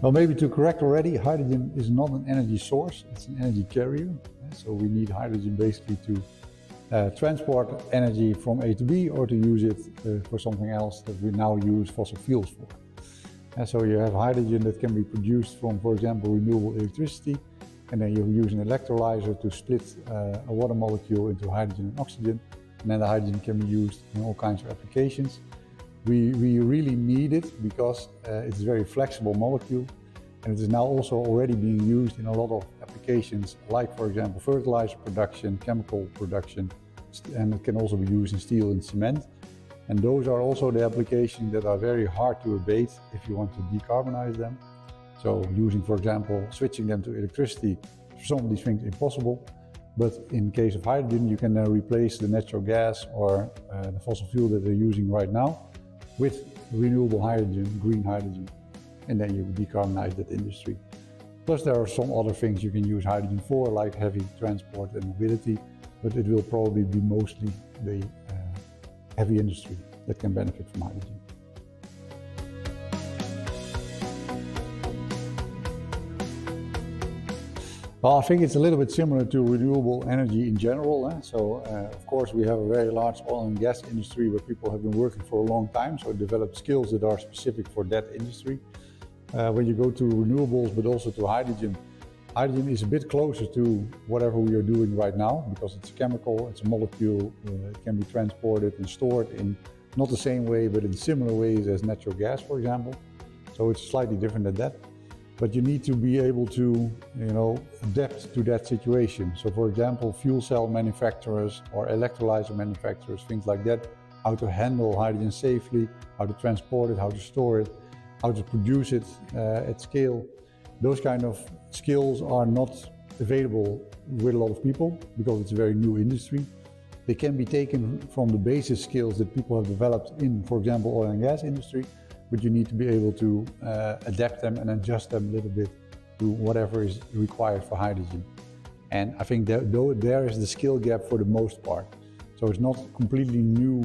Well, maybe to correct already, hydrogen is not an energy source, it's an energy carrier. So we need hydrogen basically to transport energy from A to B or to use it for something else that we now use fossil fuels for. So you have hydrogen that can be produced from, for example, renewable electricity, and then you use an electrolyzer to split a water molecule into hydrogen and oxygen, and then the hydrogen can be used in all kinds of applications. We really need it because it's a very flexible molecule, and it is now also already being used in a lot of applications, like for example fertilizer production, chemical production, and it can also be used in steel and cement. And those are also the applications that are very hard to abate if you want to decarbonize them. So using, for example, switching them to electricity, for some of these things impossible. But in case of hydrogen, you can then replace the natural gas or the fossil fuel that they're using right now with renewable hydrogen, green hydrogen, and then you decarbonize that industry. Plus there are some other things you can use hydrogen for, like heavy transport and mobility, but it will probably be mostly the heavy industry that can benefit from hydrogen. Well, I think it's a little bit similar to renewable energy in general. Of course, we have a very large oil and gas industry where people have been working for a long time, so develop skills that are specific for that industry. When you go to renewables, but also to hydrogen, hydrogen is a bit closer to whatever we are doing right now because it's a chemical, it's a molecule, it can be transported and stored in not the same way, but in similar ways as natural gas, for example. So it's slightly different than that. But you need to be able to, adapt to that situation. So for example, fuel cell manufacturers or electrolyzer manufacturers, things like that, how to handle hydrogen safely, how to transport it, how to store it, how to produce it at scale. Those kind of skills are not available with a lot of people because it's a very new industry. They can be taken from the basis skills that people have developed in, for example, oil and gas industry, but you need to be able to adapt them and adjust them a little bit to whatever is required for hydrogen. And I think that there is the skill gap for the most part. So it's not completely new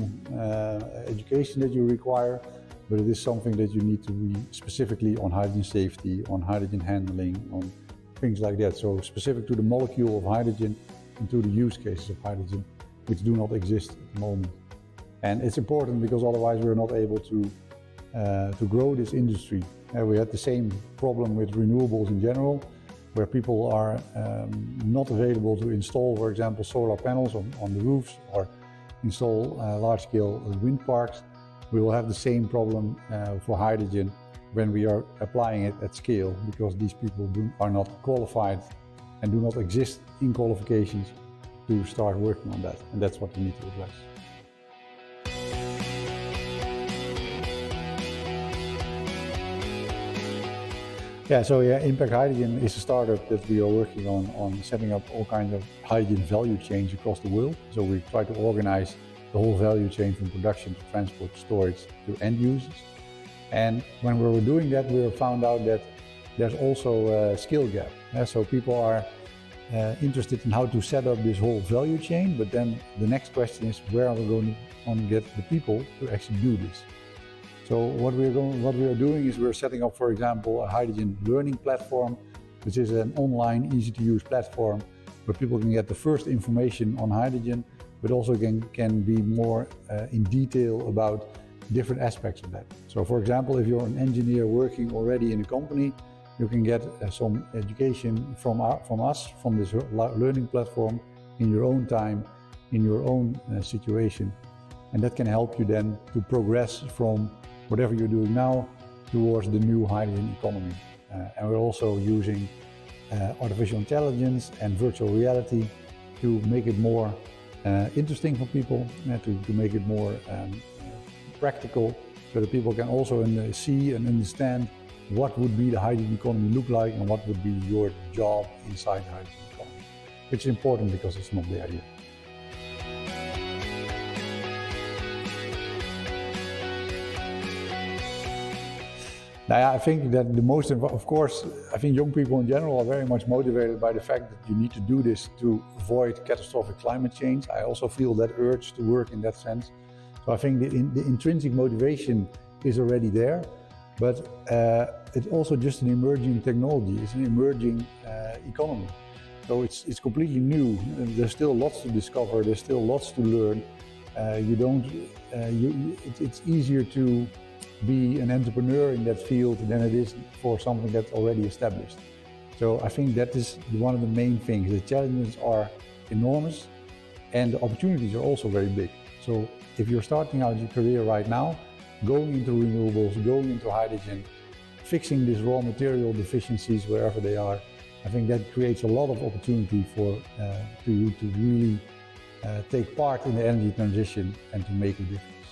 education that you require, but it is something that you need to be specifically on hydrogen safety, on hydrogen handling, on things like that. So specific to the molecule of hydrogen and to the use cases of hydrogen, which do not exist at the moment. And it's important because otherwise we're not able to grow this industry. We had the same problem with renewables in general, where people are not available to install, for example, solar panels on the roofs or install large-scale wind parks. We will have the same problem for hydrogen when we are applying it at scale, because these people are not qualified and do not exist in qualifications to start working on that, and that's what we need to address. Impact Hydrogen is a startup that we are working on setting up all kinds of hydrogen value chains across the world. So we try to organize the whole value chain from production to transport, storage to end users. And when we were doing that, we found out that there's also a skill gap. So people are interested in how to set up this whole value chain, but then the next question is, where are we going to get the people to actually do this? So what we are doing is we're setting up, for example, a hydrogen learning platform, which is an online, easy-to-use platform where people can get the first information on hydrogen, but also can be more in detail about different aspects of that. So for example, if you're an engineer working already in a company, you can get some education from us, from this learning platform, in your own time, in your own situation. And that can help you then to progress from whatever you're doing now towards the new hydrogen economy. And we're also using artificial intelligence and virtual reality to make it more interesting for people, to make it more practical, so that people can also see and understand what would be the hydrogen economy look like and what would be your job inside the hydrogen economy, which is important because it's not there yet. I think that the most, of course, I think young people in general are very much motivated by the fact that you need to do this to avoid catastrophic climate change. I also feel that urge to work in that sense. So I think the intrinsic motivation is already there, But it's also just an emerging technology. It's an emerging economy. So it's completely new. There's still lots to discover. There's still lots to learn. It's easier to be an entrepreneur in that field than it is for something that's already established. So I think that is one of the main things. The challenges are enormous and the opportunities are also very big. So if you're starting out your career right now, going into renewables, going into hydrogen, fixing these raw material deficiencies wherever they are, I think that creates a lot of opportunity for you to really take part in the energy transition and to make a difference.